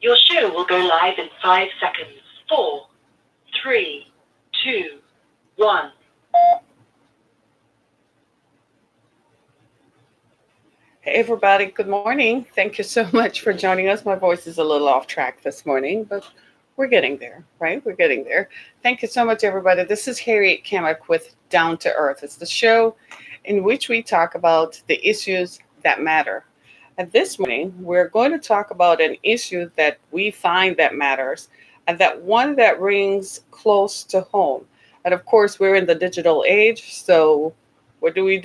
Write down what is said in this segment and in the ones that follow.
Your show will go live in 5 seconds. Four, three, two, one. Hey, everybody. Good morning. Thank you so much for joining us. My voice is a little off track this morning, but we're getting there, right? We're getting there. Thank you so much, everybody. This is Harriet Kamek with Down to Earth. It's the show in which we talk about the issues that matter. And this morning, we're going to talk about an issue that we find that matters and that one that rings close to home. And of course, we're in the digital age. So, what do? We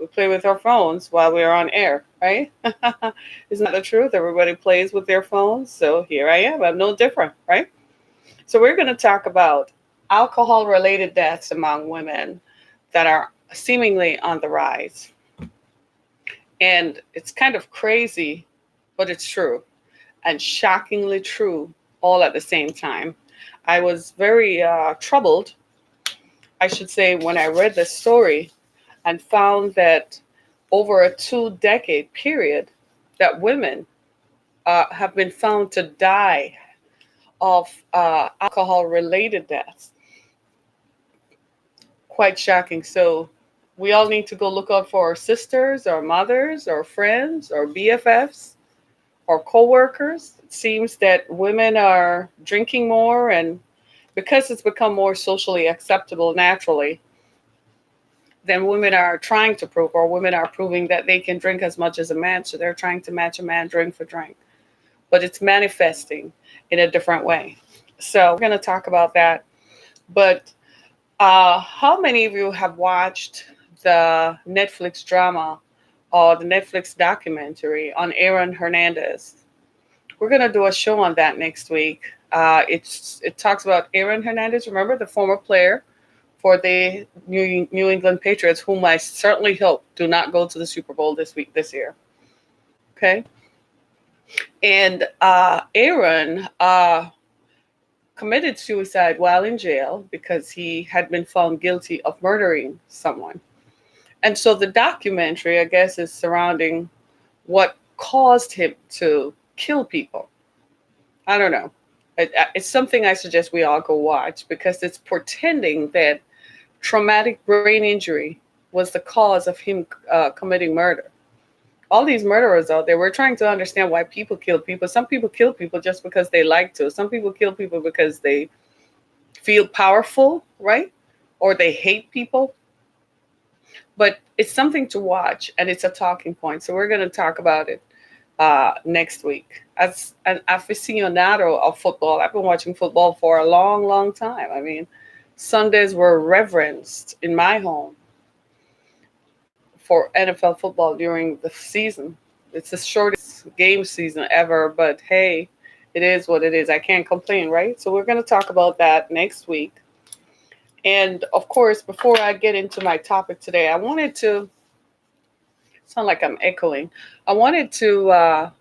play with our phones while we're on air, right? Isn't that the truth? Everybody plays with their phones. So, here I am. I'm no different, right? So, we're going to talk about alcohol related deaths among women that are seemingly on the rise. And it's kind of crazy, but it's true and shockingly true all at the same time. I was very troubled, I should say, when I read this story and found that over a 2 decade period, that women have been found to die of alcohol related deaths. Quite shocking. So we all need to go look out for our sisters, our mothers, our friends, our BFFs, our coworkers. It seems that women are drinking more, and because it's become more socially acceptable naturally, then women are trying to prove, or women are proving that they can drink as much as a man. So they're trying to match a man drink for drink, but it's manifesting in a different way. So we're going to talk about that. But how many of you have watched the Netflix drama or the Netflix documentary on Aaron Hernandez? We're going to do a show on that next week. It talks about Aaron Hernandez, remember, the former player for the New England Patriots, whom I certainly hope do not go to the Super Bowl this year. Okay, and Aaron committed suicide while in jail because he had been found guilty of murdering someone. And so the documentary, I guess, is surrounding what caused him to kill people. I don't know. It's something I suggest we all go watch because it's pretending that traumatic brain injury was the cause of him committing murder. All these murderers out there, we're trying to understand why people kill people. Some people kill people just because they like to. Some people kill people because they feel powerful, right? Or they hate people. But it's something to watch and it's a talking point. So we're going to talk about it next week. As an aficionado of football, I've been watching football for a long, long time. I mean, Sundays were reverenced in my home for NFL football during the season. It's the shortest game season ever, but hey, it is what it is. I can't complain, right? So we're going to talk about that next week. And of course, before I get into my topic today, I wanted to sound like I'm echoing. I wanted to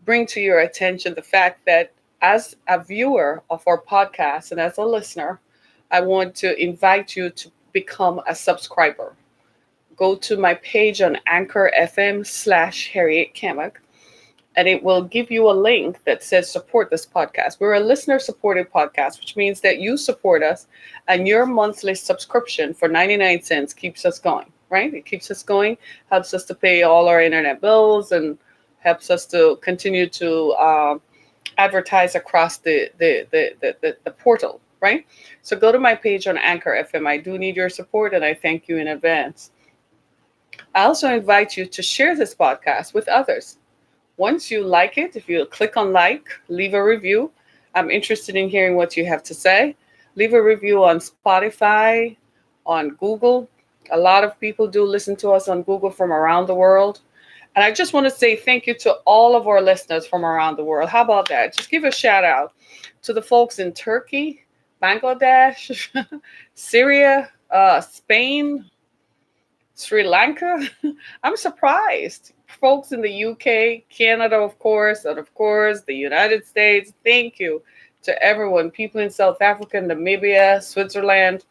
bring to your attention the fact that as a viewer of our podcast and as a listener, I want to invite you to become a subscriber. Go to my page on Anchor FM / Harriet Kamek, and it will give you a link that says support this podcast. We're a listener supported podcast, which means that you support us and your monthly subscription for 99 cents keeps us going, right? It keeps us going, helps us to pay all our internet bills, and helps us to continue to advertise across the portal, right? So go to my page on Anchor FM. I do need your support and I thank you in advance. I also invite you to share this podcast with others. Once you like it, if you click on like, leave a review. I'm interested in hearing what you have to say. Leave a review on Spotify, on Google. A lot of people do listen to us on Google from around the world. And I just want to say thank you to all of our listeners from around the world. How about that? Just give a shout out to the folks in Turkey, Bangladesh, Syria, Spain, Sri Lanka. I'm surprised. Folks in the UK, Canada, of course, and of course, the United States. Thank you to everyone. People in South Africa, Namibia, Switzerland.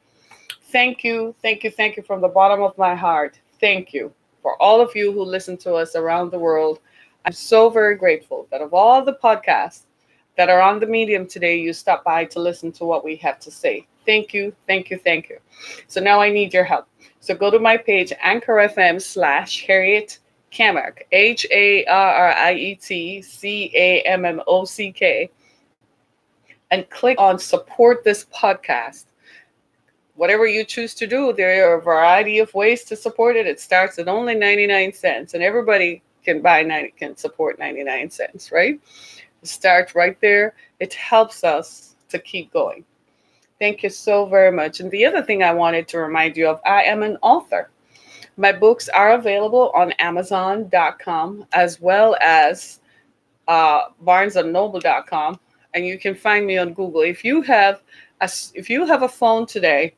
Thank you, thank you, thank you from the bottom of my heart. Thank you for all of you who listen to us around the world. I'm so very grateful that of all the podcasts that are on the medium today, you stop by to listen to what we have to say. Thank you, thank you, thank you. So now I need your help. So go to my page, Anchor FM / Harriet Kammock, HARRIET and click on support this podcast. Whatever you choose to do, there are a variety of ways to support it. It starts at only 99 cents, and everybody can support 99 cents, right? Start right there. It helps us to keep going. Thank you so very much. And the other thing I wanted to remind you of, I am an author. My books are available on Amazon.com as well as BarnesandNoble.com, and you can find me on Google. If you have a phone today,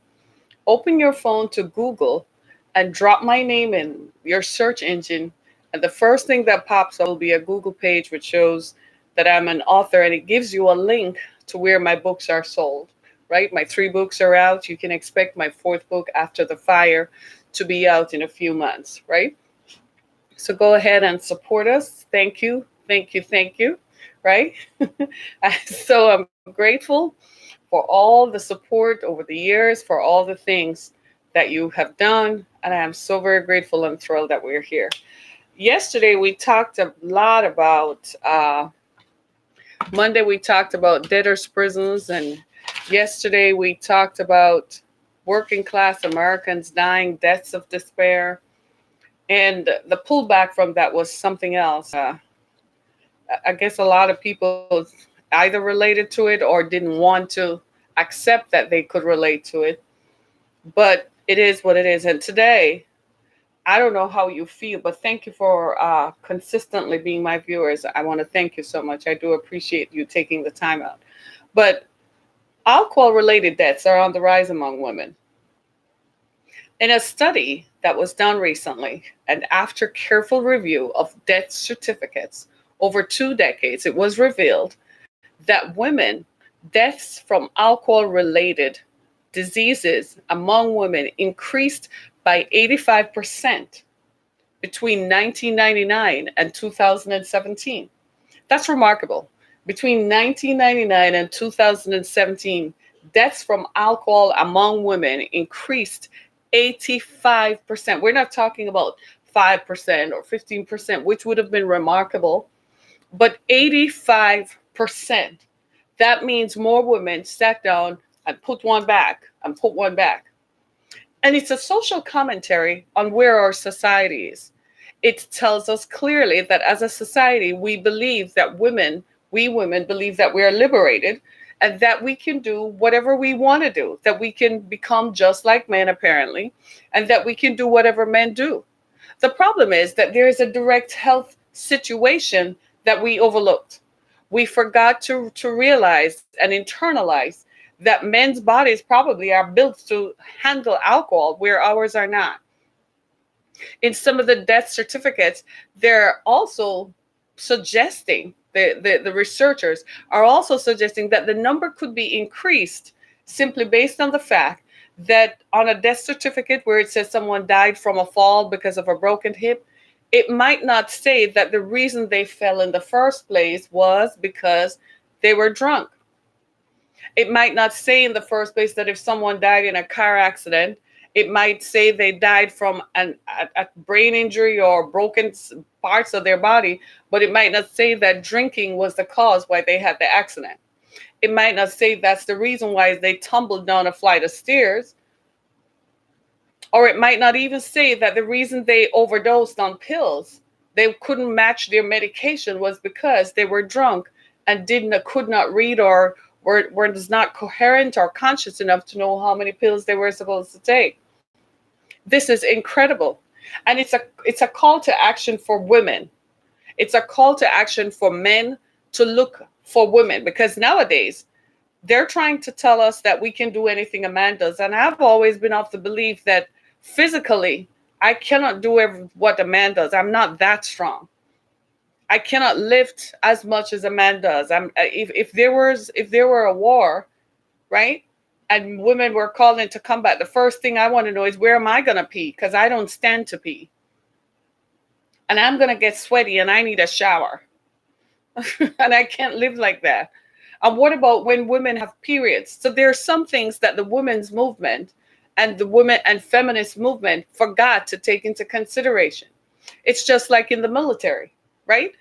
open your phone to Google and drop my name in your search engine, and the first thing that pops up will be a Google page which shows that I'm an author, and it gives you a link to where my books are sold. Right? My 3 books are out. You can expect my 4th book, After the Fire, to be out in a few months, right? So go ahead and support us. Thank you, thank you, thank you, right? So I'm grateful for all the support over the years, for all the things that you have done, and I am so very grateful and thrilled that we're here. Yesterday, we talked a lot about, Monday, we talked about debtors' prisons, and yesterday, we talked about working class Americans dying deaths of despair. And the pullback from that was something else. I guess a lot of people either related to it or didn't want to accept that they could relate to it. But it is what it is. And today, I don't know how you feel, but thank you for consistently being my viewers. I want to thank you so much. I do appreciate you taking the time out. But alcohol-related deaths are on the rise among women. In a study that was done recently, and after careful review of death certificates over 2 decades, it was revealed that women, deaths from alcohol-related diseases among women increased by 85% between 1999 and 2017. That's remarkable. Between 1999 and 2017, deaths from alcohol among women increased 85%. We're not talking about 5% or 15%, which would have been remarkable, but 85%. That means more women sat down and put one back and put one back. And it's a social commentary on where our society is. It tells us clearly that as a society, we believe that we women believe that we are liberated and that we can do whatever we want to do, that we can become just like men, apparently, and that we can do whatever men do. The problem is that there is a direct health situation that we overlooked. We forgot to realize and internalize that men's bodies probably are built to handle alcohol where ours are not. In some of the death certificates, they're also suggesting, the researchers are also suggesting that the number could be increased simply based on the fact that on a death certificate where it says someone died from a fall because of a broken hip, it might not say that the reason they fell in the first place was because they were drunk. It might not say in the first place that if someone died in a car accident, it might say they died from a brain injury or broken parts of their body, but it might not say that drinking was the cause why they had the accident. It might not say that's the reason why they tumbled down a flight of stairs. Or it might not even say that the reason they overdosed on pills, they couldn't match their medication, was because they were drunk and could not read or were not coherent or conscious enough to know how many pills they were supposed to take. This is incredible. And it's a call to action for women. It's a call to action for men to look for women, because nowadays they're trying to tell us that we can do anything a man does. And I've always been of the belief that physically I cannot do what a man does. I'm not that strong. I cannot lift as much as a man does. If there were a war, right? And women were called into combat, the first thing I want to know is, where am I going to pee? Because I don't stand to pee. And I'm going to get sweaty and I need a shower. And I can't live like that. And what about when women have periods? So there are some things that the women's movement and the women and feminist movement forgot to take into consideration. It's just like in the military, right?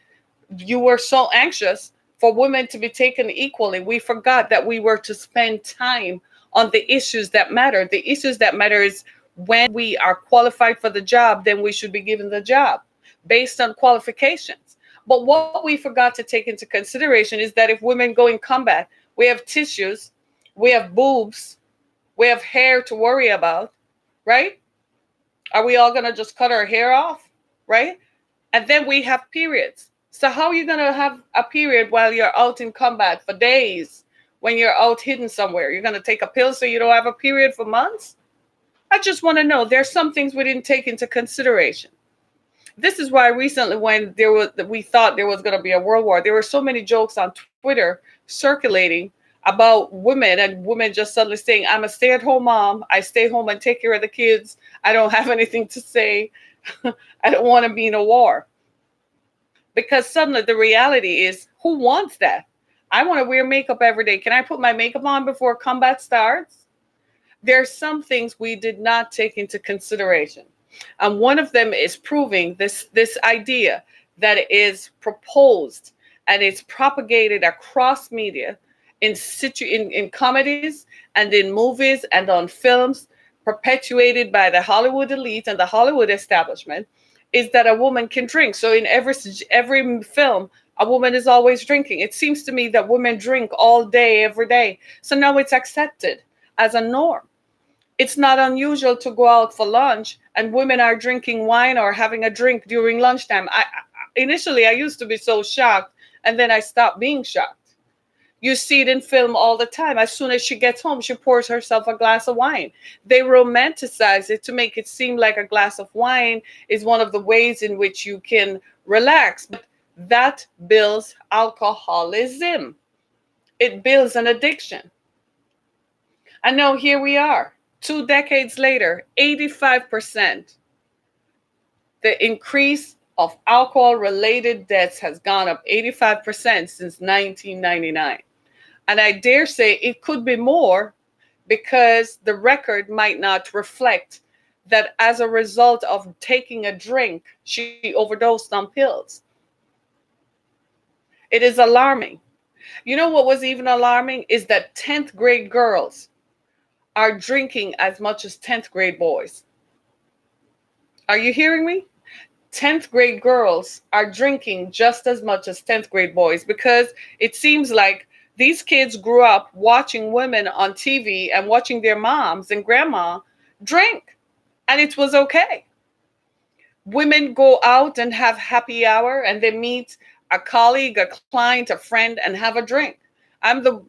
You were so anxious for women to be taken equally. We forgot that we were to spend time on the issues that matter. The issues that matter is, when we are qualified for the job, then we should be given the job based on qualifications. But what we forgot to take into consideration is that if women go in combat, we have tissues, we have boobs, we have hair to worry about, right? Are we all going to just cut our hair off, right? And then we have periods. So how are you going to have a period while you're out in combat for days, when you're out hidden somewhere? You're going to take a pill so you don't have a period for months? I just want to know. There's some things we didn't take into consideration. This is why recently, when we thought there was going to be a world war, there were so many jokes on Twitter circulating about women, and women just suddenly saying, I'm a stay-at-home mom. I stay home and take care of the kids. I don't have anything to say. I don't want to be in a war. Because suddenly the reality is, who wants that? I want to wear makeup every day. Can I put my makeup on before combat starts? There are some things we did not take into consideration. And one of them is proving this idea that is proposed and it's propagated across media, in comedies and in movies and on films, perpetuated by the Hollywood elite and the Hollywood establishment, is that a woman can drink. So in every film, a woman is always drinking. It seems to me that women drink all day, every day. So now it's accepted as a norm. It's not unusual to go out for lunch and women are drinking wine or having a drink during lunchtime. Initially, I used to be so shocked, and then I stopped being shocked. You see it in film all the time. As soon as she gets home, she pours herself a glass of wine. They romanticize it to make it seem like a glass of wine is one of the ways in which you can relax. But that builds alcoholism. It builds an addiction. And now here we are, 2 decades later, 85%. The increase of alcohol-related deaths has gone up 85% since 1999. And I dare say it could be more, because the record might not reflect that as a result of taking a drink, she overdosed on pills. It is alarming. You know what was even alarming is that 10th grade girls are drinking as much as 10th grade boys. Are you hearing me? 10th grade girls are drinking just as much as 10th grade boys, because it seems like these kids grew up watching women on TV and watching their moms and grandma drink, and it was okay. Women go out and have happy hour and they meet a colleague, a client, a friend, and have a drink. I'm the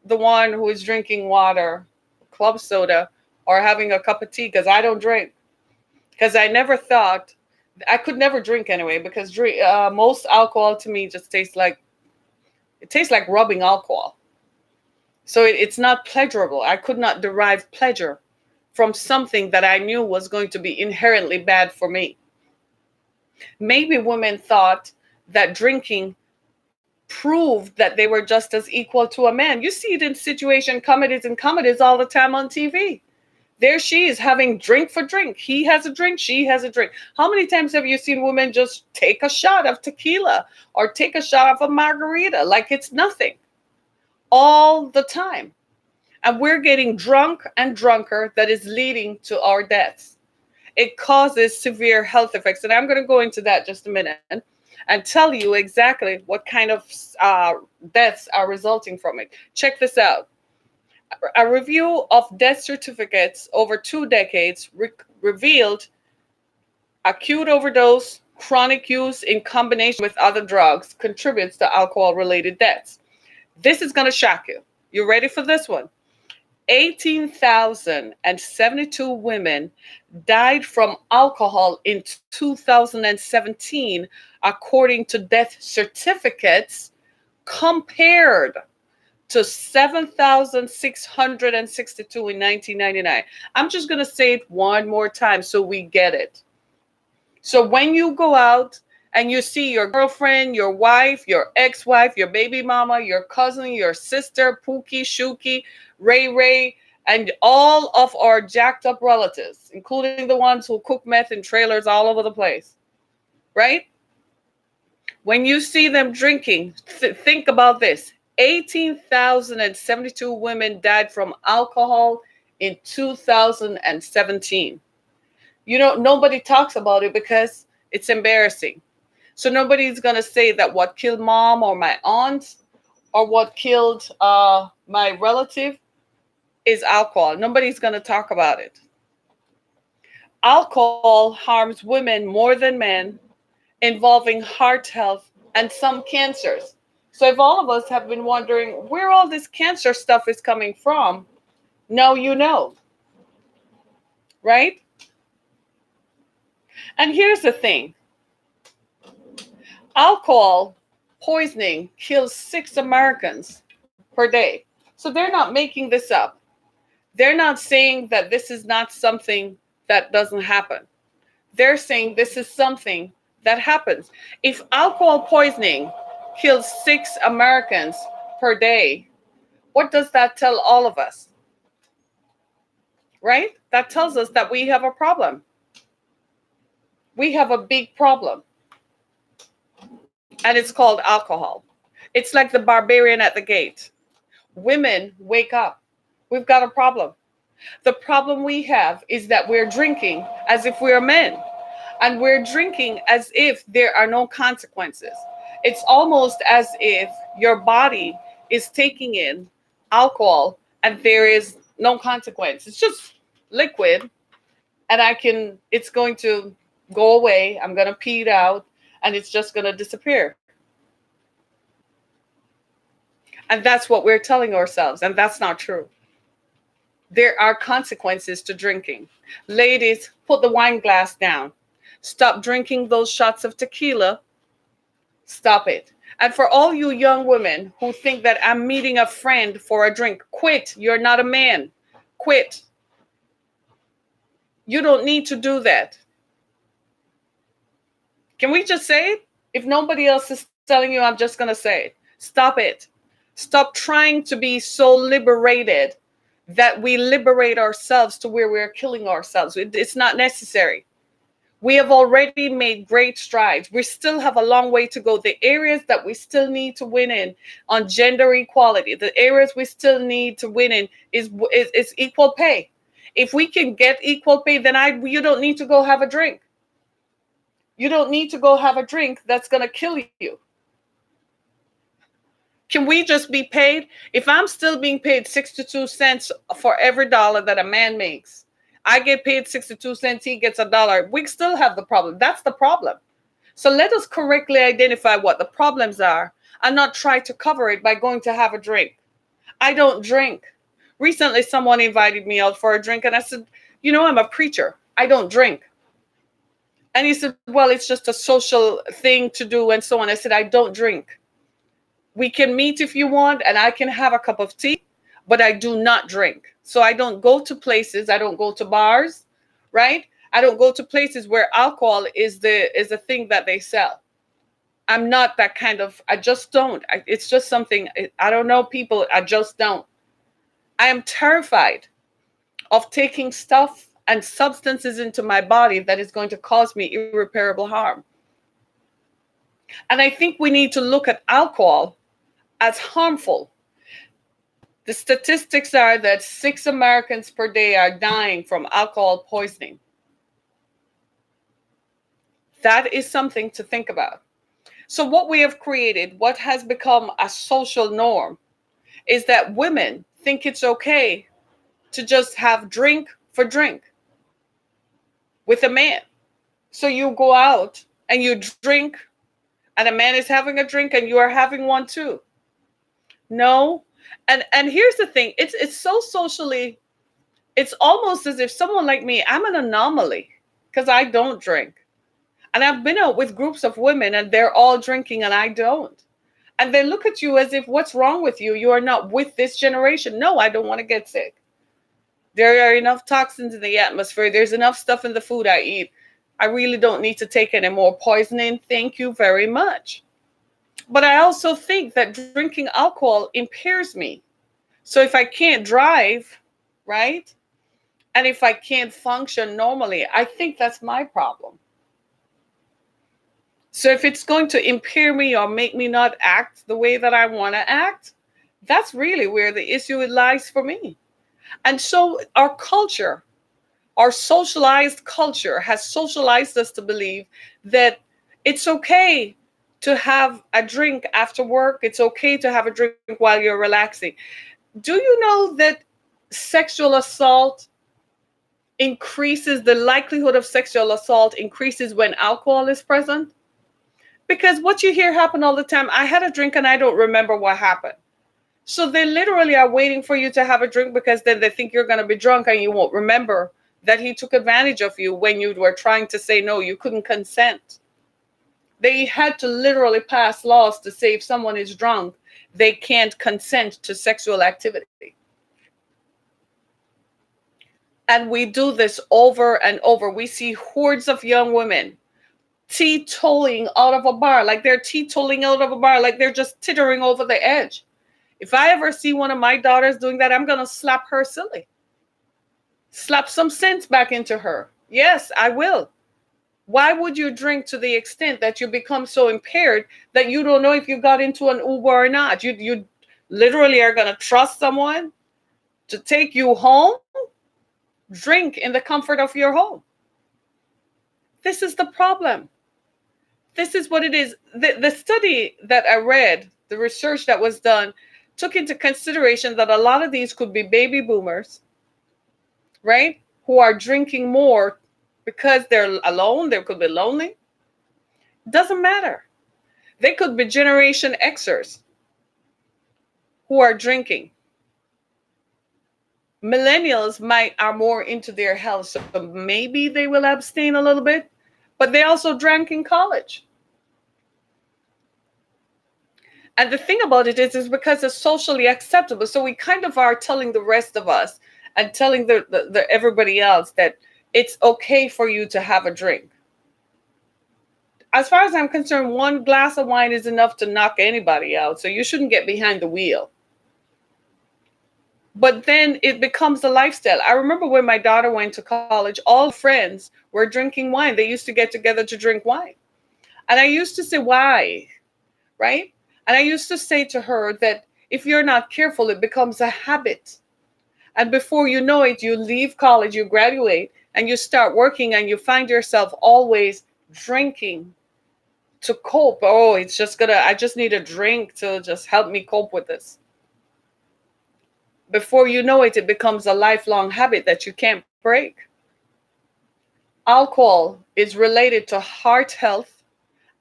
one who is drinking water, club soda, or having a cup of tea, because I don't drink. Because I never thought, I could never drink anyway, because most alcohol to me just tastes like rubbing alcohol. So it's not pleasurable. I could not derive pleasure from something that I knew was going to be inherently bad for me. Maybe women thought that drinking proved that they were just as equal to a man. You see it in situation comedies all the time on TV. There she is having drink for drink. He has a drink, she has a drink. How many times have you seen women just take a shot of tequila or take a shot of a margarita like it's nothing? All the time. And we're getting drunk and drunker. That is leading to our deaths. It causes severe health effects. And I'm going to go into that just a minute and tell you exactly what kind of deaths are resulting from it. Check this out. A review of death certificates over 2 decades revealed acute overdose, chronic use in combination with other drugs contributes to alcohol-related deaths. This is going to shock you. You ready for this one? 18,072 women died from alcohol in 2017, according to death certificates, compared to 7,662 in 1999. I'm just going to say it one more time so we get it. So when you go out and you see your girlfriend, your wife, your ex-wife, your baby mama, your cousin, your sister, Pookie, Shuki, Ray Ray, and all of our jacked up relatives, including the ones who cook meth in trailers all over the place, right? When you see them drinking, think about this. 18,072 women died from alcohol in 2017. You know, nobody talks about it because it's embarrassing. So nobody's going to say that what killed mom or my aunt or what killed my relative is alcohol. Nobody's going to talk about it. Alcohol harms women more than men, involving heart health and some cancers. So if all of us have been wondering where all this cancer stuff is coming from, now you know, right? And here's the thing. Alcohol poisoning kills 6 Americans per day. So they're not making this up. They're not saying that this is not something that doesn't happen. They're saying this is something that happens. If alcohol poisoning kills 6 Americans per day, what does that tell all of us? Right? That tells us that we have a problem. We have a big problem. And it's called alcohol. It's like the barbarian at the gate. Women, wake up. We've got a problem. The problem we have is that we're drinking as if we're men, and we're drinking as if there are no consequences. It's almost as if your body is taking in alcohol and there is no consequence. It's just liquid, and it's going to go away. I'm going to pee it out, and it's just going to disappear. And that's what we're telling ourselves, and that's not true. There are consequences to drinking. Ladies, put the wine glass down. Stop drinking those shots of tequila. Stop it. And for all you young women who think that I'm meeting a friend for a drink, quit. You're not a man. Quit. You don't need to do that. Can we just say it? If nobody else is telling you, I'm just going to say it. Stop it. Stop trying to be so liberated that we liberate ourselves to where we're killing ourselves. It's not necessary. We have already made great strides. We still have a long way to go. The areas that we still need to win in on gender equality, the areas we still need to win in is equal pay. If we can get equal pay, then you don't need to go have a drink. You don't need to go have a drink that's going to kill you. Can we just be paid? If I'm still being paid 62 cents for every dollar that a man makes, I get paid 62 cents, he gets $1. We still have the problem. That's the problem. So let us correctly identify what the problems are and not try to cover it by going to have a drink. I don't drink. Recently, someone invited me out for a drink, and I said, I'm a preacher. I don't drink. And he said, well, it's just a social thing to do and so on. I said, I don't drink. We can meet if you want, and I can have a cup of tea, but I do not drink. So I don't go to places. I don't go to bars, right? I don't go to places where alcohol is a thing that they sell. I'm not that kind of, I just don't. It's just something, I don't know people, I just don't. I am terrified of taking stuff and substances into my body that is going to cause me irreparable harm. And I think we need to look at alcohol as harmful. The statistics are that 6 Americans per day are dying from alcohol poisoning. That is something to think about. So what we have created, what has become a social norm, is that women think it's okay to just have drink for drink with a man. So you go out and you drink, and a man is having a drink and you are having one too. No, And here's the thing, it's so socially, it's almost as if someone like me, I'm an anomaly because I don't drink. And I've been out with groups of women and they're all drinking and I don't. And they look at you as if, what's wrong with you? You are not with this generation. No, I don't want to get sick. There are enough toxins in the atmosphere. There's enough stuff in the food I eat. I really don't need to take any more poisoning. Thank you very much. But I also think that drinking alcohol impairs me. So if I can't drive, right? And if I can't function normally, I think that's my problem. So if it's going to impair me or make me not act the way that I want to act, that's really where the issue lies for me. And so our culture, our socialized culture has socialized us to believe that it's okay to have a drink after work. It's okay to have a drink while you're relaxing. Do you know that sexual assault increases, the likelihood of sexual assault increases when alcohol is present? Because what you hear happen all the time, I had a drink and I don't remember what happened. So they literally are waiting for you to have a drink because then they think you're going to be drunk and you won't remember that he took advantage of you when you were trying to say no, you couldn't consent. They had to literally pass laws to say if someone is drunk, they can't consent to sexual activity. And we do this over and over. We see hordes of young women teetotaling out of a bar, like they're teetotaling out of a bar, like they're just tittering over the edge. If I ever see one of my daughters doing that, I'm going to slap her silly. Slap some sense back into her. Yes, I will. Why would you drink to the extent that you become so impaired that you don't know if you got into an Uber or not? You literally are going to trust someone to take you home? Drink in the comfort of your home. This is the problem. This is what it is. The study that I read, the research that was done, took into consideration that a lot of these could be baby boomers, right? Who are drinking more because they're alone. They could be lonely. Doesn't matter. They could be Generation Xers who are drinking. Millennials are more into their health, so maybe they will abstain a little bit, but they also drank in college. And the thing about it is because it's socially acceptable. So we kind of are telling the rest of us and telling the everybody else that it's okay for you to have a drink. As far as I'm concerned, one glass of wine is enough to knock anybody out. So you shouldn't get behind the wheel. But then it becomes a lifestyle. I remember when my daughter went to college, all friends were drinking wine. They used to get together to drink wine. And I used to say, why? Right? And I used to say to her that if you're not careful, it becomes a habit. And before you know it, you leave college, you graduate, and you start working, and you find yourself always drinking to cope. Oh, I just need a drink to just help me cope with this. Before you know it, it becomes a lifelong habit that you can't break. Alcohol is related to heart health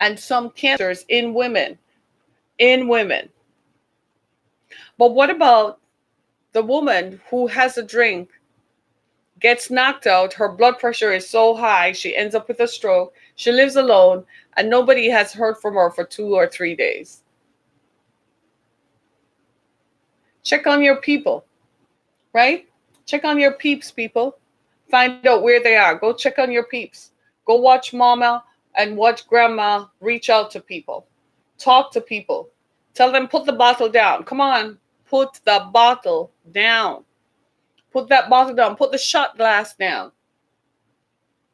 and some cancers in women. But what about the woman who has a drink, gets knocked out, her blood pressure is so high, she ends up with a stroke, she lives alone, and nobody has heard from her for 2 or 3 days? Check on your people, right? Check on your peeps, people. Find out where they are. Go check on your peeps. Go watch mama and watch grandma reach out to people. Talk to people. Tell them, put the bottle down. Come on, put the bottle down. Put that bottle down. Put the shot glass down.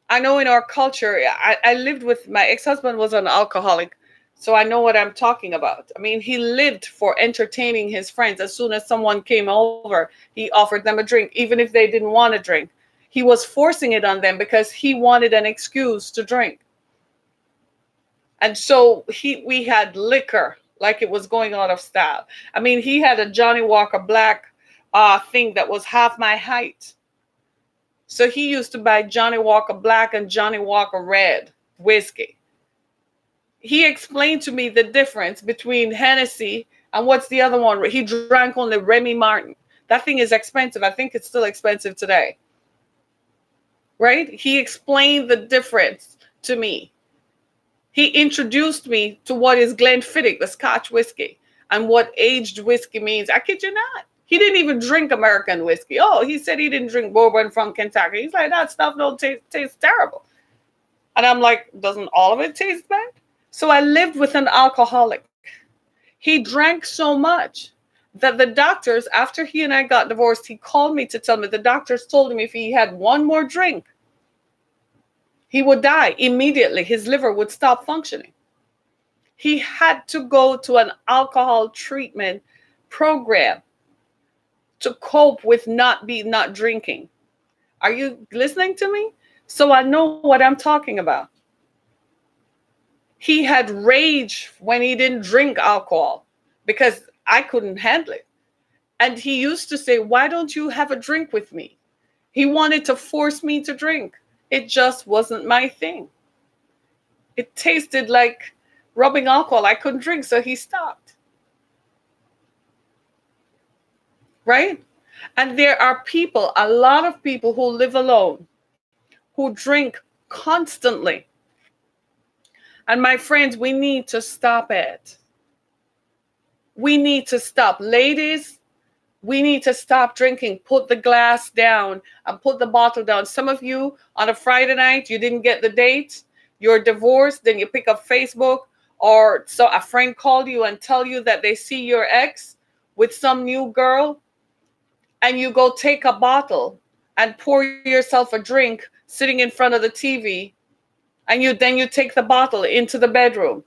I know in our culture, I lived with, my ex-husband was an alcoholic, so I know what I'm talking about. I mean, he lived for entertaining his friends. As soon as someone came over, he offered them a drink, even if they didn't want to drink. He was forcing it on them because he wanted an excuse to drink. And so we had liquor like it was going out of style. I mean, he had a Johnny Walker Black thing that was half my height. So he used to buy Johnny Walker Black and Johnny Walker Red whiskey. He explained to me the difference between Hennessy And what's the other one? He drank only Remy Martin. That thing is expensive. I think it's still expensive today. Right? He explained the difference to me. He introduced me to what is Glenfiddich, the Scotch whiskey, and what aged whiskey means. I kid you not. He didn't even drink American whiskey. Oh, he said he didn't drink bourbon from Kentucky. He's like, that stuff don't taste terrible. And I'm like, doesn't all of it taste bad? So I lived with an alcoholic. He drank so much that the doctors, after he and I got divorced, he called me to tell me the doctors told him if he had one more drink, he would die immediately. His liver would stop functioning. He had to go to an alcohol treatment program to cope with not drinking. Are you listening to me? So I know what I'm talking about. He had rage when he didn't drink alcohol because I couldn't handle it. And he used to say, why don't you have a drink with me? He wanted to force me to drink. It just wasn't my thing. It tasted like rubbing alcohol. I couldn't drink, so he stopped. Right? And there are people, a lot of people who live alone, who drink constantly. And my friends, we need to stop it. We need to stop. Ladies, we need to stop drinking. Put the glass down and put the bottle down. Some of you on a Friday night, you didn't get the date. You're divorced. Then you pick up Facebook, or so a friend called you and tell you that they see your ex with some new girl, and you go take a bottle and pour yourself a drink sitting in front of the TV, and you take the bottle into the bedroom.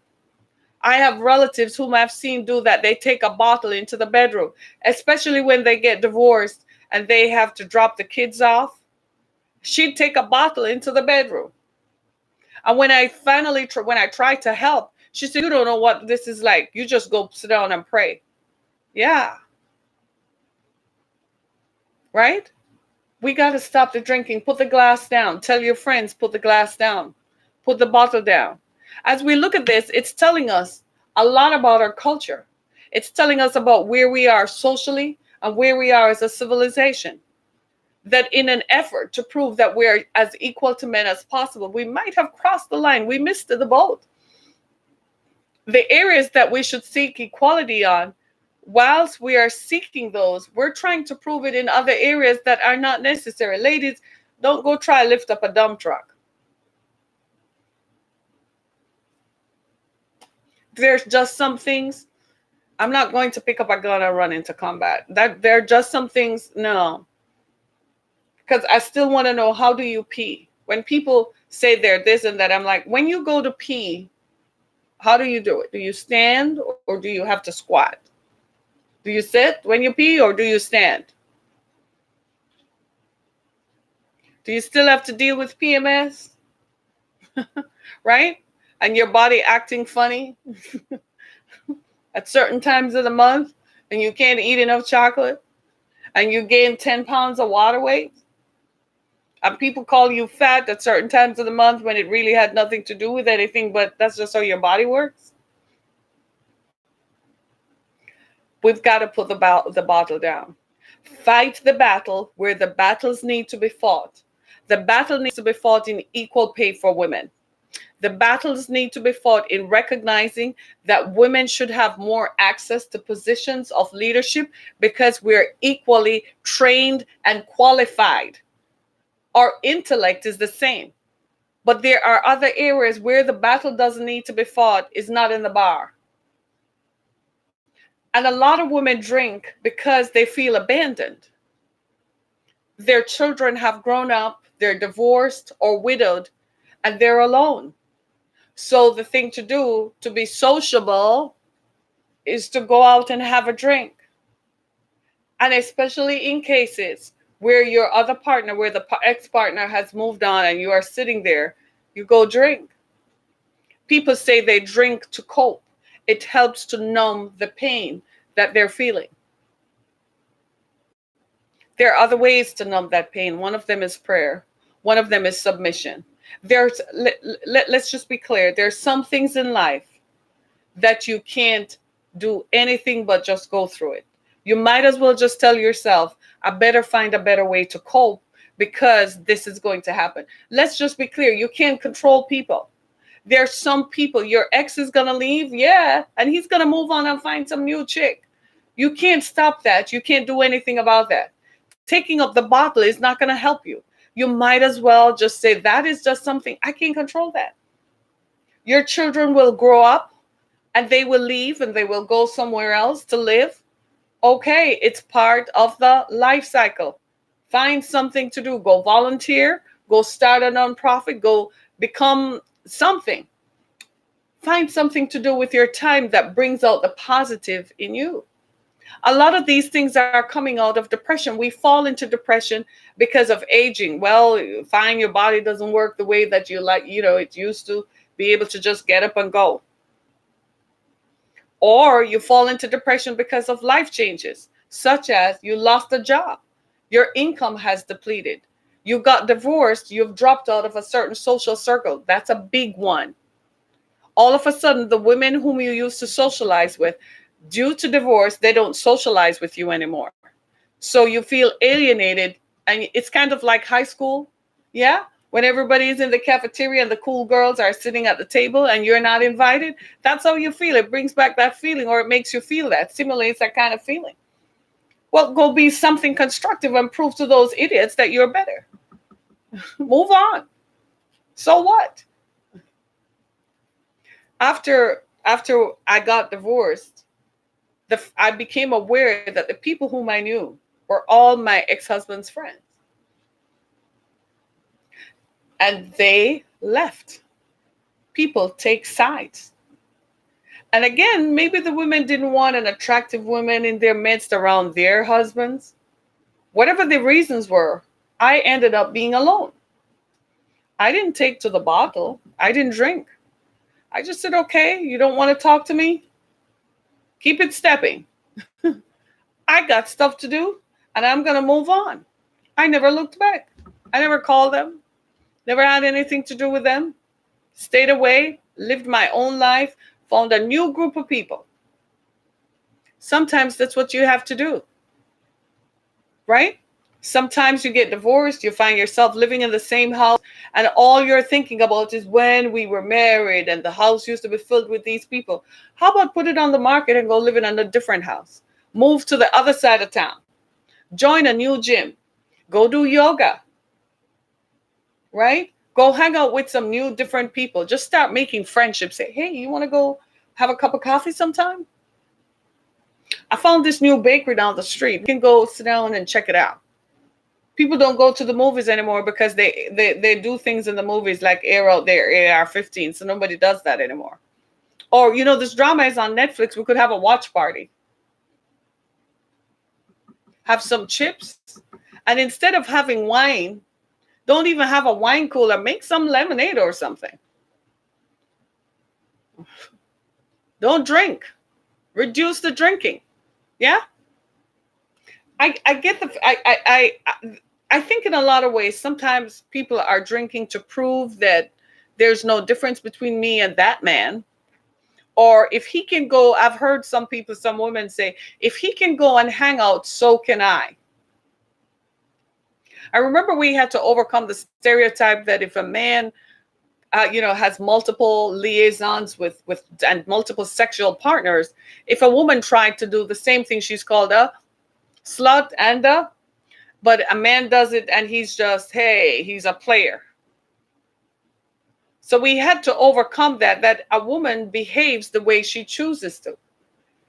I have relatives whom I've seen do that. They take a bottle into the bedroom, especially when they get divorced and they have to drop the kids off. She'd take a bottle into the bedroom. And when I tried to help, she said, you don't know what this is like. You just go sit down and pray. Yeah. Right? We got to stop the drinking. Put the glass down. Tell your friends, put the glass down. Put the bottle down. As we look at this, it's telling us a lot about our culture. It's telling us about where we are socially and where we are as a civilization. That in an effort to prove that we're as equal to men as possible, we might have crossed the line. We missed the boat. The areas that we should seek equality on, whilst we are seeking those, we're trying to prove it in other areas that are not necessary. Ladies, don't go try to lift up a dump truck. There's just some things. I'm not going to pick up a gun and run into combat. That there are just some things. No, because I still want to know, how do you pee? When people say they're this and that, I'm like, when you go to pee, how do you do it? Do you stand or do you have to squat? Do you sit when you pee or do you stand? Do you still have to deal with PMS? Right? And your body acting funny at certain times of the month, and you can't eat enough chocolate, and you gain 10 pounds of water weight, and people call you fat at certain times of the month when it really had nothing to do with anything, but that's just how your body works. We've got to put the bottle down. Fight the battle where the battles need to be fought. The battle needs to be fought in equal pay for women. The battles need to be fought in recognizing that women should have more access to positions of leadership because we're equally trained and qualified. Our intellect is the same. But there are other areas where the battle doesn't need to be fought, is not in the bar. And a lot of women drink because they feel abandoned. Their children have grown up, they're divorced or widowed, and they're alone. So the thing to do to be sociable is to go out and have a drink. And especially in cases where your other partner, where the ex-partner has moved on and you are sitting there, you go drink. People say they drink to cope. It helps to numb the pain that they're feeling. There are other ways to numb that pain. One of them is prayer. One of them is submission. Let's just be clear. There's some things in life that you can't do anything but just go through it. You might as well just tell yourself, I better find a better way to cope because this is going to happen. Let's just be clear, you can't control people. There's some people, your ex is going to leave, yeah, and he's going to move on and find some new chick. You can't stop that. You can't do anything about that. Taking up the bottle is not going to help you. You might as well just say, that is just something, I can't control that. Your children will grow up and they will leave and they will go somewhere else to live. Okay, it's part of the life cycle. Find something to do. Go volunteer, go start a nonprofit, go become something. Find something to do with your time that brings out the positive in you. A lot of these things are coming out of depression. We fall into depression because of aging. Well, fine, your body doesn't work the way that you like, it used to be able to just get up and go. Or you fall into depression because of life changes, such as you lost a job, your income has depleted, you got divorced, you've dropped out of a certain social circle. That's a big one. All of a sudden, the women whom you used to socialize with, due to divorce, they don't socialize with you anymore. So you feel alienated, and it's kind of like high school. Yeah. When everybody's in the cafeteria and the cool girls are sitting at the table and you're not invited, that's how you feel. It brings back that feeling, or it makes you feel that, simulates that kind of feeling. Well, go be something constructive and prove to those idiots that you're better. Move on. So what? After I got divorced, I became aware that the people whom I knew were all my ex-husband's friends. And they left. People take sides. And again, maybe the women didn't want an attractive woman in their midst around their husbands. Whatever the reasons were, I ended up being alone. I didn't take to the bottle. I didn't drink. I just said, okay, you don't want to talk to me? Keep it stepping. I got stuff to do and I'm going to move on. I never looked back. I never called them. Never had anything to do with them. Stayed away, lived my own life, found a new group of people. Sometimes that's what you have to do, right? Sometimes you get divorced, you find yourself living in the same house, and all you're thinking about is when we were married and the house used to be filled with these people. How about put it on the market and go live in a different house? Move to the other side of town. Join a new gym. Go do yoga. Right? Go hang out with some new, different people. Just start making friendships. Say, hey, you want to go have a cup of coffee sometime? I found this new bakery down the street. You can go sit down and check it out. People don't go to the movies anymore because they do things in the movies like air out their AR-15. So nobody does that anymore. Or, this drama is on Netflix. We could have a watch party. Have some chips. And instead of having wine, don't even have a wine cooler. Make some lemonade or something. Don't drink. Reduce the drinking. Yeah. I get I think in a lot of ways, sometimes people are drinking to prove that there's no difference between me and that man. Or if he can go, I've heard some women say, if he can go and hang out, so can I. I remember we had to overcome the stereotype that if a man, has multiple liaisons with and multiple sexual partners, if a woman tried to do the same thing, she's called a slut but a man does it and he's just, hey, he's a player. So we had to overcome that a woman behaves the way she chooses to.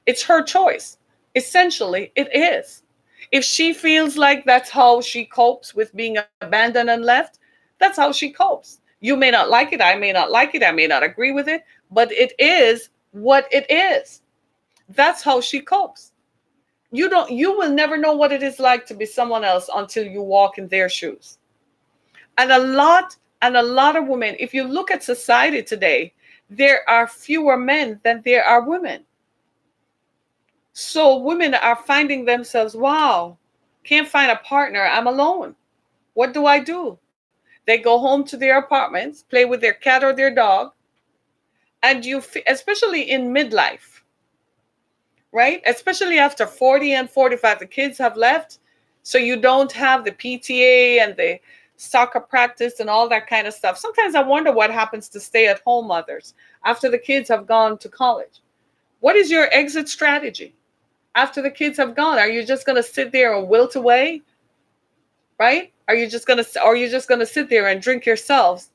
It's her choice. Essentially, it is. If she feels like that's how she copes with being abandoned and left, that's how she copes. You may not like it. I may not like it. I may not agree with it, but it is what it is. That's how she copes. You will never know what it is like to be someone else until you walk in their shoes. And a lot of women, if you look at society today, there are fewer men than there are women. So women are finding themselves, wow, can't find a partner. I'm alone. What do? They go home to their apartments, play with their cat or their dog. And especially in midlife, right? Especially after 40 and 45, the kids have left. So you don't have the PTA and the soccer practice and all that kind of stuff. Sometimes I wonder what happens to stay at home mothers after the kids have gone to college. What is your exit strategy after the kids have gone? Are you just going to sit there and wilt away? Right? Are you just going to sit there and drink yourselves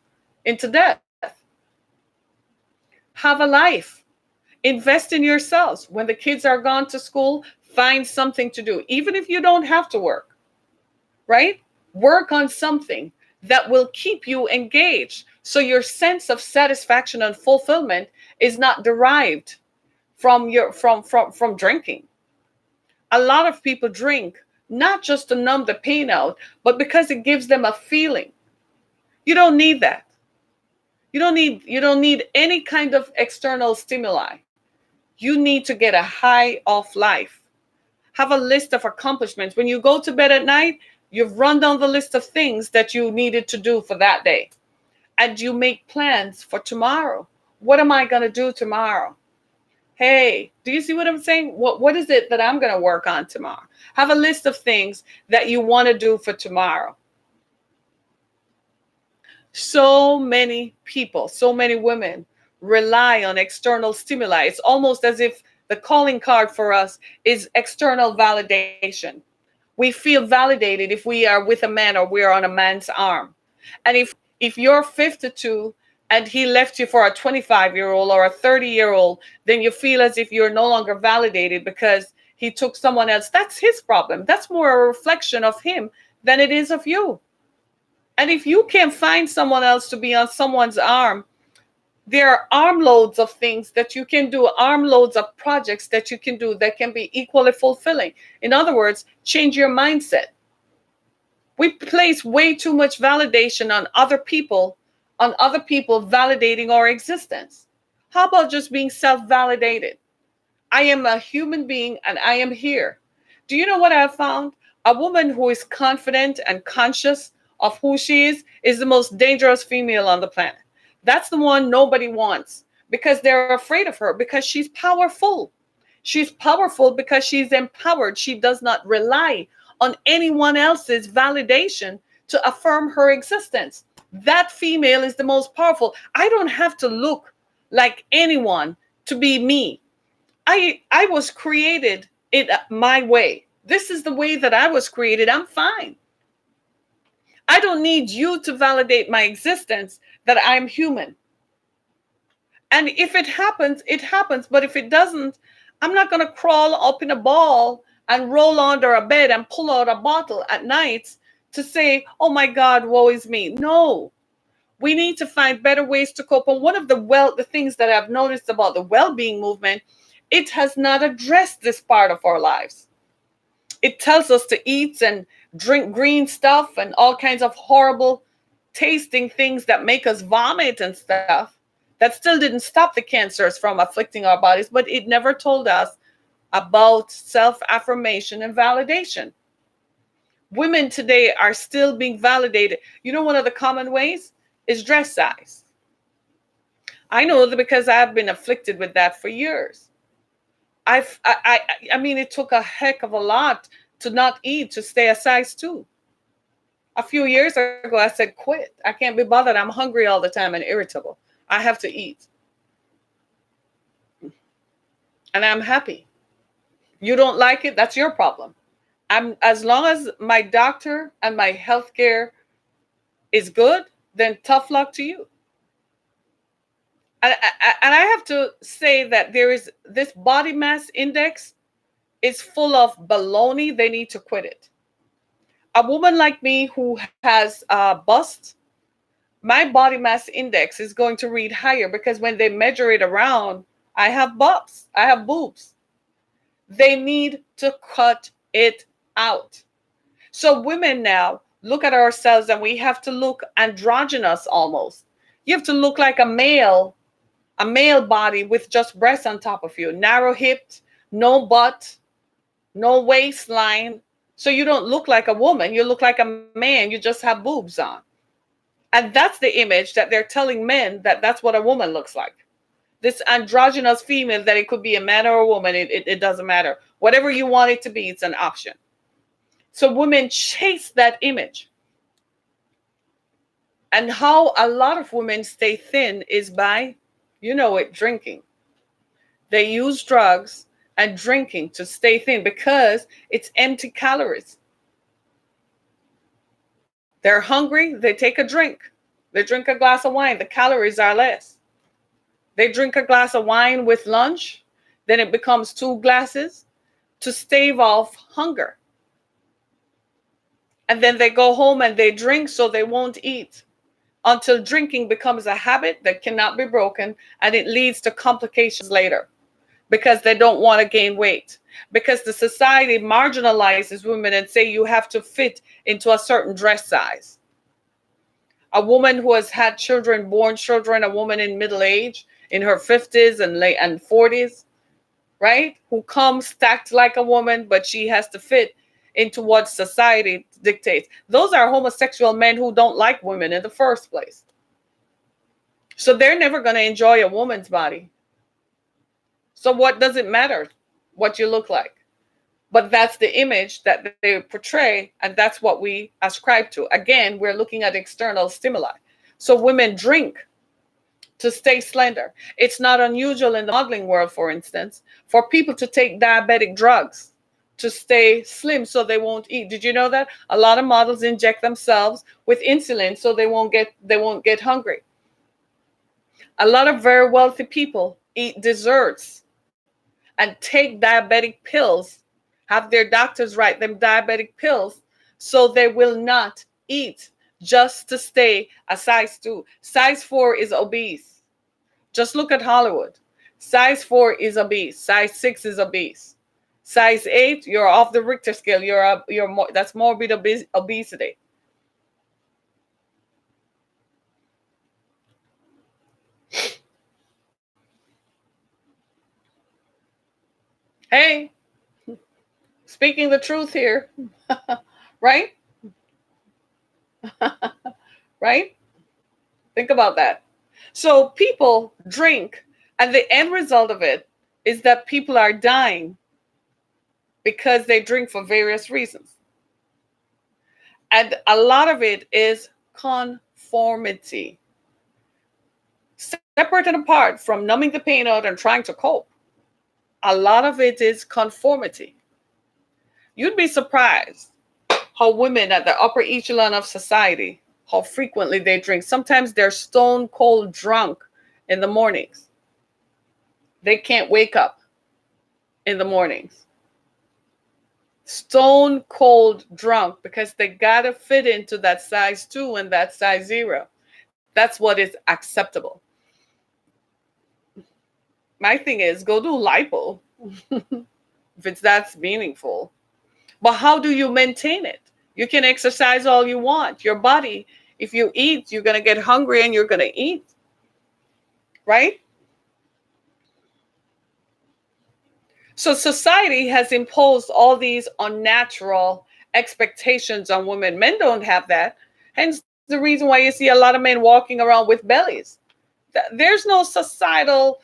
into death? Have a life. Invest in yourselves. When the kids are gone to school, find something to do, even if you don't have to work, right? Work on something that will keep you engaged. So your sense of satisfaction and fulfillment is not derived from from drinking. A lot of people drink not just to numb the pain out, but because it gives them a feeling. You don't need that. You don't need any kind of external stimuli. You need to get a high of life. Have a list of accomplishments. When you go to bed at night, you've run down the list of things that you needed to do for that day. And you make plans for tomorrow. What am I going to do tomorrow? Hey, do you see what I'm saying? What is it that I'm going to work on tomorrow? Have a list of things that you want to do for tomorrow. So many people, so many women rely on external stimuli. It's almost as if the calling card for us is external validation. We feel validated if we are with a man or we're on a man's arm. And if you're 52 and he left you for a 25-year-old or a 30-year-old, then you feel as if you're no longer validated because he took someone else. That's his problem. That's more a reflection of him than it is of you. And if you can't find someone else to be on someone's arm, there are armloads of things that you can do, armloads of projects that you can do that can be equally fulfilling. In other words, change your mindset. We place way too much validation on other people validating our existence. How about just being self-validated? I am a human being and I am here. Do you know what I have found? A woman who is confident and conscious of who she is the most dangerous female on the planet. That's the one nobody wants because they're afraid of her because she's powerful. She's powerful because she's empowered. She does not rely on anyone else's validation to affirm her existence. That female is the most powerful. I don't have to look like anyone to be me. I was created in my way. This is the way that I was created. I'm fine. I don't need you to validate my existence that I'm human. And if it happens, it happens. But if it doesn't, I'm not going to crawl up in a ball and roll under a bed and pull out a bottle at night to say, oh my God, woe is me. No, we need to find better ways to cope. And one of the things that I've noticed about the well-being movement, it has not addressed this part of our lives. It tells us to eat and drink green stuff and all kinds of horrible tasting things that make us vomit and stuff. That still didn't stop the cancers from afflicting our bodies, but it never told us about self-affirmation and validation. Women today are still being validated. You know, one of the common ways is dress size. I know that because I've been afflicted with that for years. I mean, it took a heck of a lot to not eat, to stay a size 2. A few years ago, I said, quit. I can't be bothered. I'm hungry all the time and irritable. I have to eat. And I'm happy. You don't like it, that's your problem. As long as my doctor and my healthcare is good, then tough luck to you. And I have to say that there is this body mass index is full of baloney. They need to quit it. A woman like me who has a bust, my body mass index is going to read higher because when they measure it around, I have bumps, I have boobs. They need to cut it out. So women now look at ourselves and we have to look androgynous almost. You have to look like a male body with just breasts on top of you, narrow hipped, no butt, no waistline. So you don't look like a woman, you look like a man, you just have boobs on. And that's the image that they're telling men that that's what a woman looks like. this androgynous female, that it could be a man or a woman, it doesn't matter. Whatever you want it to be, it's an option. So women chase that image. And how a lot of women stay thin is by, you know it, drinking. They use drugs and drinking to stay thin because it's empty calories. They're hungry, they take a drink. They drink a glass of wine, the calories are less. They drink a glass of wine with lunch, then it becomes 2 glasses to stave off hunger. And then they go home and they drink so they won't eat, until drinking becomes a habit that cannot be broken, and it leads to complications later because they don't want to gain weight, because the society marginalizes women and say you have to fit into a certain dress size. A woman who has had children, born children, a woman in middle age, in her 50s and 40s, right? Who comes stacked like a woman, but she has to fit into what society dictates. Those are homosexual men who don't like women in the first place. So they're never going to enjoy a woman's body. So what does it matter what you look like? But that's the image that they portray, and that's what we ascribe to. Again, we're looking at external stimuli. So women drink to stay slender. It's not unusual in the modeling world, for instance, for people to take diabetic drugs to stay slim so they won't eat. Did you know that? A lot of models inject themselves with insulin so they won't get hungry. A lot of very wealthy people eat desserts and take diabetic pills, have their doctors write them diabetic pills so they will not eat, just to stay a size 2. Size 4 is obese. Just look at Hollywood. Size 4 is obese. Size 6 is obese. Size 8, you're off the Richter scale. That's morbid obesity. Hey, speaking the truth here, right? Right? Think about that. So people drink, and the end result of it is that people are dying because they drink for various reasons. And a lot of it is conformity. Separate and apart from numbing the pain out and trying to cope, a lot of it is conformity. You'd be surprised how women at the upper echelon of society, how frequently they drink. Sometimes they're stone cold drunk in the mornings. They can't wake up in the mornings. Stone cold drunk because they gotta fit into that size 2 and that size 0. That's what is acceptable. My thing is, go do lipo if it's that meaningful. But how do you maintain it? You can exercise all you want. Your body, if you eat, you're going to get hungry and you're going to eat. Right? So society has imposed all these unnatural expectations on women. Men don't have that. Hence the reason why you see a lot of men walking around with bellies. There's no societal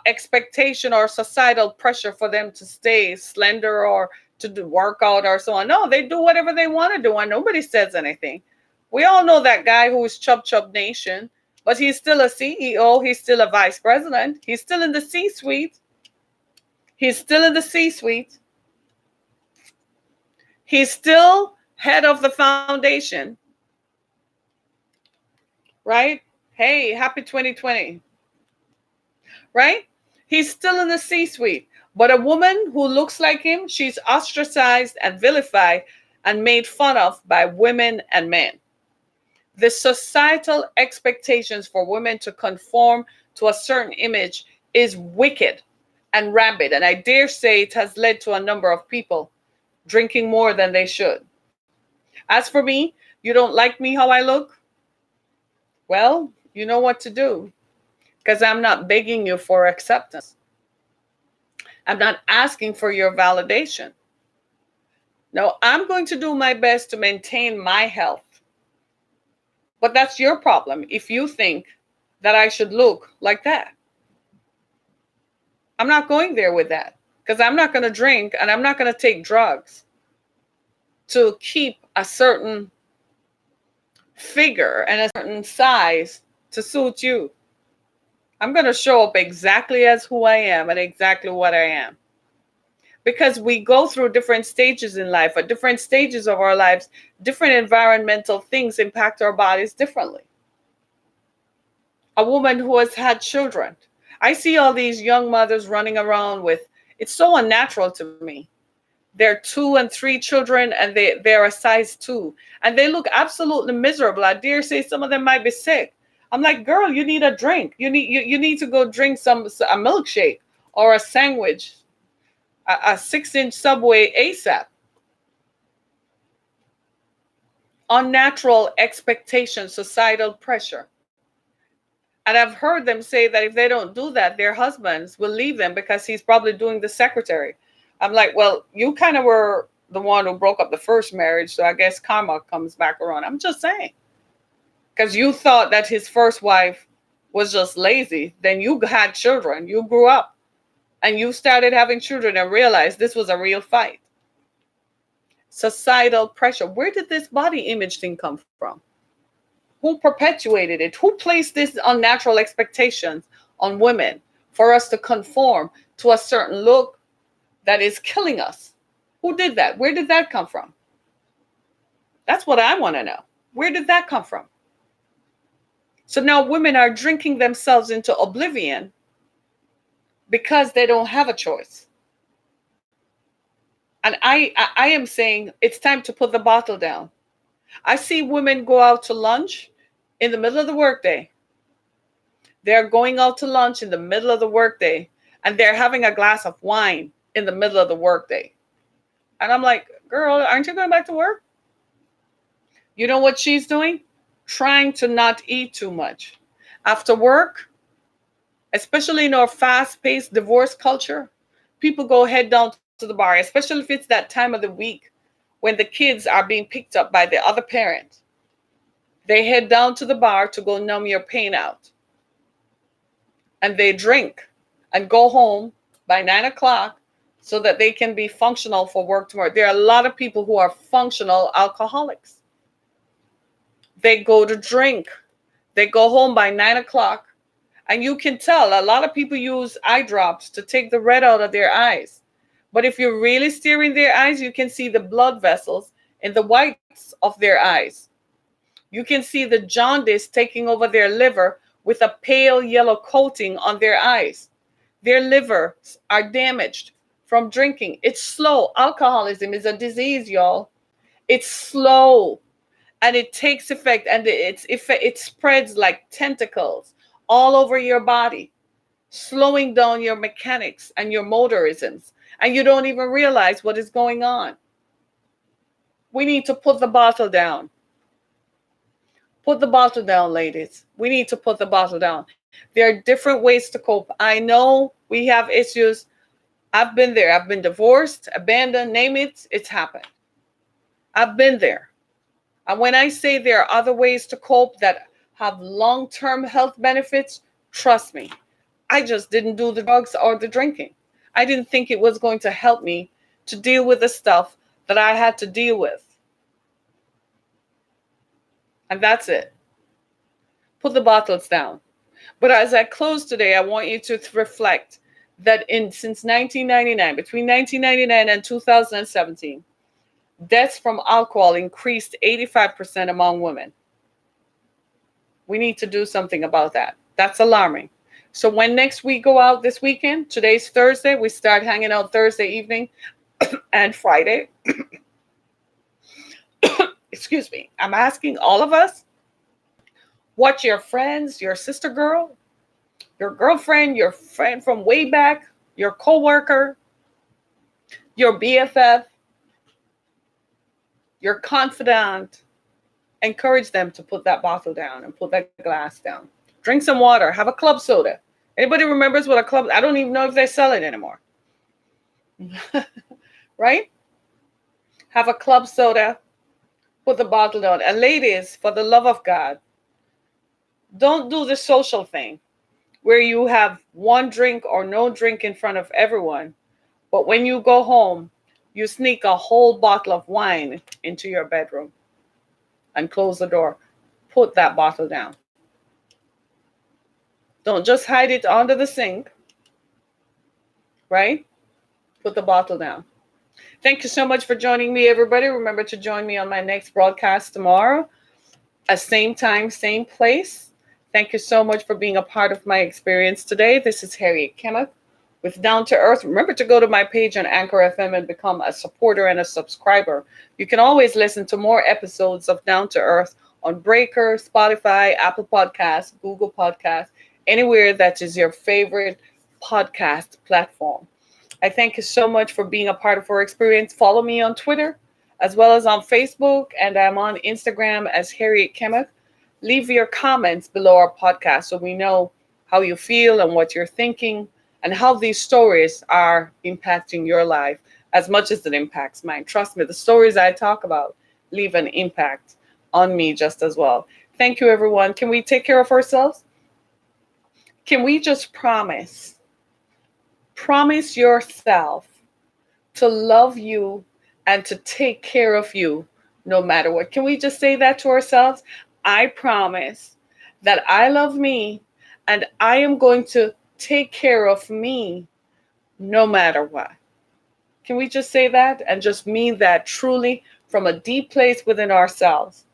expectation or societal pressure for them to stay slender or to do workout or so on. No, they do whatever they want to do and nobody says anything. We all know that guy who is Chub Chub Nation, but he's still a CEO. He's still a vice president. He's still in the C-suite. He's still in the C-suite. He's still head of the foundation. Right? Hey, happy 2020. Right? He's still in the C-suite. But a woman who looks like him, she's ostracized and vilified and made fun of by women and men. The societal expectations for women to conform to a certain image is wicked and rabid. And I dare say it has led to a number of people drinking more than they should. As for me, you don't like me how I look? Well, you know what to do. Because I'm not begging you for acceptance. I'm not asking for your validation. No, I'm going to do my best to maintain my health. But that's your problem if you think that I should look like that. I'm not going there with that, because I'm not going to drink and I'm not going to take drugs to keep a certain figure and a certain size to suit you. I'm going to show up exactly as who I am and exactly what I am. Because we go through different stages in life, at different stages of our lives, different environmental things impact our bodies differently. A woman who has had children, I see all these young mothers running around with, it's so unnatural to me. They're 2 and 3 children, and they're a size 2, and they look absolutely miserable. I dare say some of them might be sick. I'm like, girl, you need a drink. You need to go drink a milkshake or a sandwich, a 6-inch Subway ASAP. Unnatural expectation, societal pressure. And I've heard them say that if they don't do that, their husbands will leave them because he's probably doing the secretary. I'm like, well, you kind of were the one who broke up the first marriage, so I guess karma comes back around. I'm just saying. Because you thought that his first wife was just lazy. Then you had children. You grew up. And you started having children and realized this was a real fight. Societal pressure. Where did this body image thing come from? Who perpetuated it? Who placed this unnatural expectations on women for us to conform to a certain look that is killing us? Who did that? Where did that come from? That's what I want to know. Where did that come from? So now women are drinking themselves into oblivion because they don't have a choice. And I am saying it's time to put the bottle down. I see women go out to lunch in the middle of the workday. They're going out to lunch in the middle of the workday, and they're having a glass of wine in the middle of the workday. And I'm like, girl, aren't you going back to work? You know what she's doing? Trying to not eat too much. After work, especially in our fast-paced divorce culture, people go head down to the bar, especially if it's that time of the week when the kids are being picked up by the other parent. They head down to the bar to go numb your pain out. And they drink and go home by 9 o'clock so that they can be functional for work tomorrow. There are a lot of people who are functional alcoholics. They go to drink. They go home by 9 o'clock. And you can tell a lot of people use eye drops to take the red out of their eyes. But if you're really staring their eyes, you can see the blood vessels in the whites of their eyes. You can see the jaundice taking over their liver with a pale yellow coating on their eyes. Their livers are damaged from drinking. It's slow. Alcoholism is a disease, y'all. It's slow, and it takes effect, and it spreads like tentacles all over your body, slowing down your mechanics and your motorisms, and you don't even realize what is going on. We need to put the bottle down. Put the bottle down, ladies. We need to put the bottle down. There are different ways to cope. I know we have issues. I've been there. I've been divorced, abandoned, name it. It's happened. I've been there. And when I say there are other ways to cope that have long-term health benefits, trust me, I just didn't do the drugs or the drinking. I didn't think it was going to help me to deal with the stuff that I had to deal with. And that's it. Put the bottles down. But as I close today, I want you to reflect that since 1999, between 1999 and 2017, deaths from alcohol increased 85% among women. We need to do something about that. That's alarming. So when next we go out this weekend, today's Thursday, we start hanging out Thursday evening and Friday. Excuse me. I'm asking all of us, what your friends, your sister girl, your girlfriend, your friend from way back, your coworker, your BFF, your confidant, encourage them to put that bottle down and put that glass down. Drink some water. Have a club soda. Anybody remembers what a club? I don't even know if they sell it anymore. Right? Have a club soda. Put the bottle down. And ladies, for the love of God, don't do the social thing. where you have one drink or no drink in front of everyone, but when you go home, you sneak a whole bottle of wine into your bedroom and close the door. Put that bottle down. Don't just hide it under the sink, right? Put the bottle down. Thank you so much for joining me, everybody. Remember to join me on my next broadcast tomorrow at same time, same place. Thank you so much for being a part of my experience today. This is Harriet Kemmeth with Down to Earth. Remember to go to my page on Anchor FM and become a supporter and a subscriber. You can always listen to more episodes of Down to Earth on Breaker, Spotify, Apple Podcasts, Google Podcasts, anywhere that is your favorite podcast platform. I thank you so much for being a part of our experience. Follow me on Twitter as well as on Facebook, and I'm on Instagram as Harriet Kemmeth. Leave your comments below our podcast so we know how you feel and what you're thinking and how these stories are impacting your life as much as it impacts mine. Trust me, the stories I talk about leave an impact on me just as well. Thank you, everyone. Can we take care of ourselves? Can we just promise yourself to love you and to take care of you no matter what? Can we just say that to ourselves? I promise that I love me and I am going to take care of me no matter what. Can we just say that and just mean that truly from a deep place within ourselves?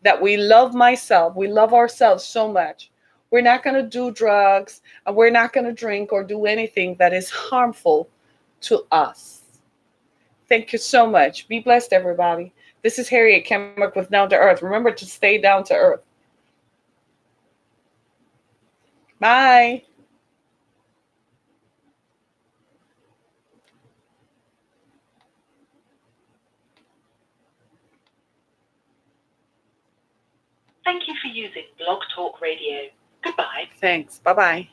That we love myself, we love ourselves so much. We're not going to do drugs and we're not going to drink or do anything that is harmful to us. Thank you so much. Be blessed, everybody. This is Harriet Kemmeth with Down to Earth. Remember to stay down to earth. Bye. Thank you for using Blog Talk Radio. Goodbye. Thanks. Bye-bye.